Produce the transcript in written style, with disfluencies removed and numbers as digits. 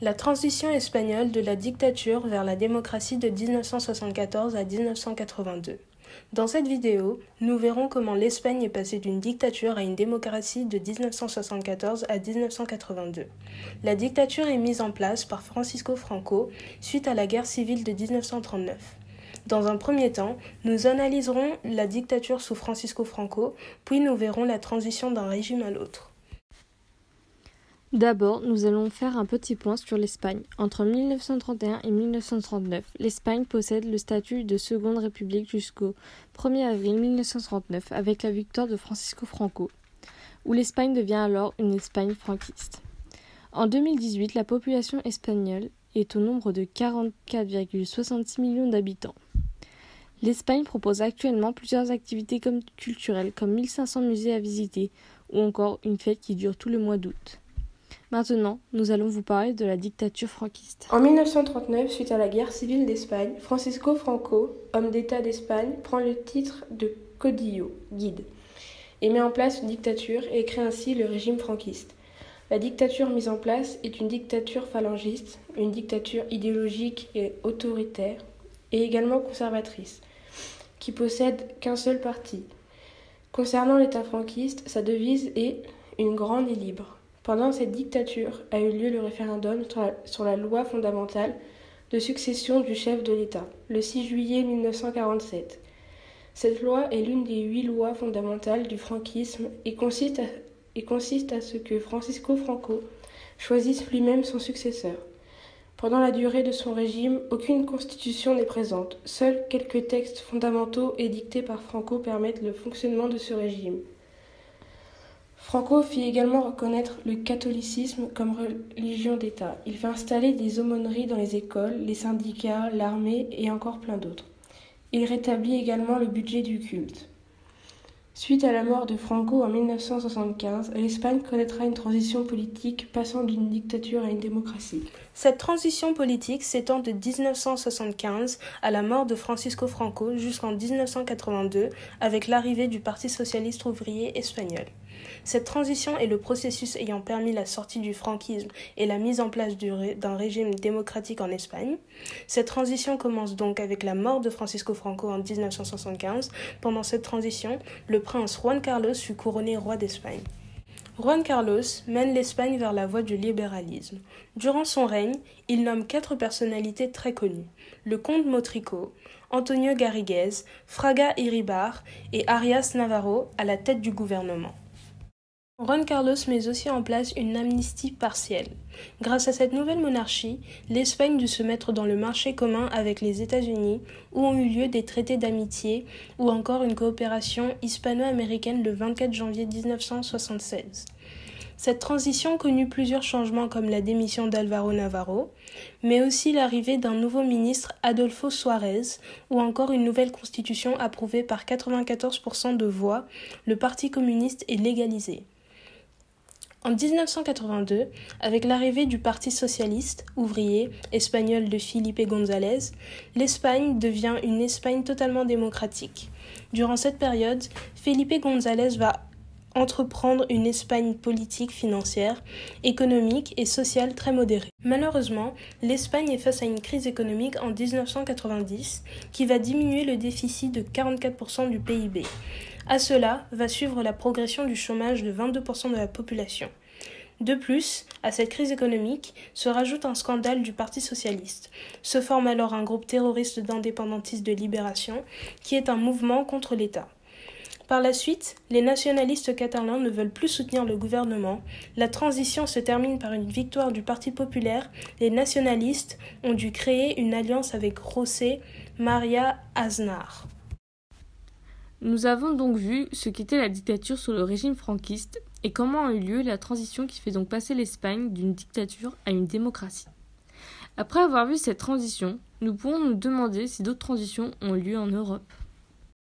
La transition espagnole de la dictature vers la démocratie de 1974 à 1982. Dans cette vidéo, nous verrons comment l'Espagne est passée d'une dictature à une démocratie de 1974 à 1982. La dictature est mise en place par Francisco Franco suite à la guerre civile de 1939. Dans un premier temps, nous analyserons la dictature sous Francisco Franco, puis nous verrons la transition d'un régime à l'autre. D'abord, nous allons faire un petit point sur l'Espagne. Entre 1931 et 1939, l'Espagne possède le statut de Seconde République jusqu'au 1er avril 1939 avec la victoire de Francisco Franco, où l'Espagne devient alors une Espagne franquiste. En 2018, la population espagnole est au nombre de 44,66 millions d'habitants. L'Espagne propose actuellement plusieurs activités culturelles comme 1500 musées à visiter ou encore une fête qui dure tout le mois d'août. Maintenant, nous allons vous parler de la dictature franquiste. En 1939, suite à la guerre civile d'Espagne, Francisco Franco, homme d'État d'Espagne, prend le titre de caudillo, guide, et met en place une dictature et crée ainsi le régime franquiste. La dictature mise en place est une dictature phalangiste, une dictature idéologique et autoritaire, et également conservatrice, qui possède qu'un seul parti. Concernant l'État franquiste, sa devise est « une grande et libre ». Pendant cette dictature a eu lieu le référendum sur la loi fondamentale de succession du chef de l'État, le 6 juillet 1947. Cette loi est l'une des 8 lois fondamentales du franquisme et consiste à ce que Francisco Franco choisisse lui-même son successeur. Pendant la durée de son régime, aucune constitution n'est présente. Seuls quelques textes fondamentaux édictés par Franco permettent le fonctionnement de ce régime. Franco fit également reconnaître le catholicisme comme religion d'État. Il fait installer des aumôneries dans les écoles, les syndicats, l'armée et encore plein d'autres. Il rétablit également le budget du culte. Suite à la mort de Franco en 1975, l'Espagne connaîtra une transition politique passant d'une dictature à une démocratie. Cette transition politique s'étend de 1975 à la mort de Francisco Franco jusqu'en 1982 avec l'arrivée du Parti socialiste ouvrier espagnol. Cette transition est le processus ayant permis la sortie du franquisme et la mise en place d'un régime démocratique en Espagne. Cette transition commence donc avec la mort de Francisco Franco en 1975. Pendant cette transition, le prince Juan Carlos fut couronné roi d'Espagne. Juan Carlos mène l'Espagne vers la voie du libéralisme. Durant son règne, il nomme 4 personnalités très connues, le comte Motrico, Antonio Garrigues, Fraga Iribar et Arias Navarro à la tête du gouvernement. Juan Carlos met aussi en place une amnistie partielle. Grâce à cette nouvelle monarchie, l'Espagne dut se mettre dans le marché commun avec les États-Unis, où ont eu lieu des traités d'amitié ou encore une coopération hispano-américaine le 24 janvier 1976. Cette transition connut plusieurs changements comme la démission d'Álvaro Navarro, mais aussi l'arrivée d'un nouveau ministre Adolfo Suárez ou encore une nouvelle constitution approuvée par 94% de voix. Le Parti communiste est légalisé. En 1982, avec l'arrivée du Parti socialiste ouvrier espagnol de Felipe González, l'Espagne devient une Espagne totalement démocratique. Durant cette période, Felipe González va entreprendre une Espagne politique, financière, économique et sociale très modérée. Malheureusement, l'Espagne est face à une crise économique en 1990 qui va diminuer le déficit de 44% du PIB. À cela va suivre la progression du chômage de 22% de la population. De plus, à cette crise économique se rajoute un scandale du Parti socialiste. Se forme alors un groupe terroriste d'indépendantistes de libération qui est un mouvement contre l'État. Par la suite, les nationalistes catalans ne veulent plus soutenir le gouvernement. La transition se termine par une victoire du Parti populaire. Les nationalistes ont dû créer une alliance avec José María Aznar. Nous avons donc vu ce qu'était la dictature sous le régime franquiste et comment a eu lieu la transition qui fait donc passer l'Espagne d'une dictature à une démocratie. Après avoir vu cette transition, nous pouvons nous demander si d'autres transitions ont lieu en Europe.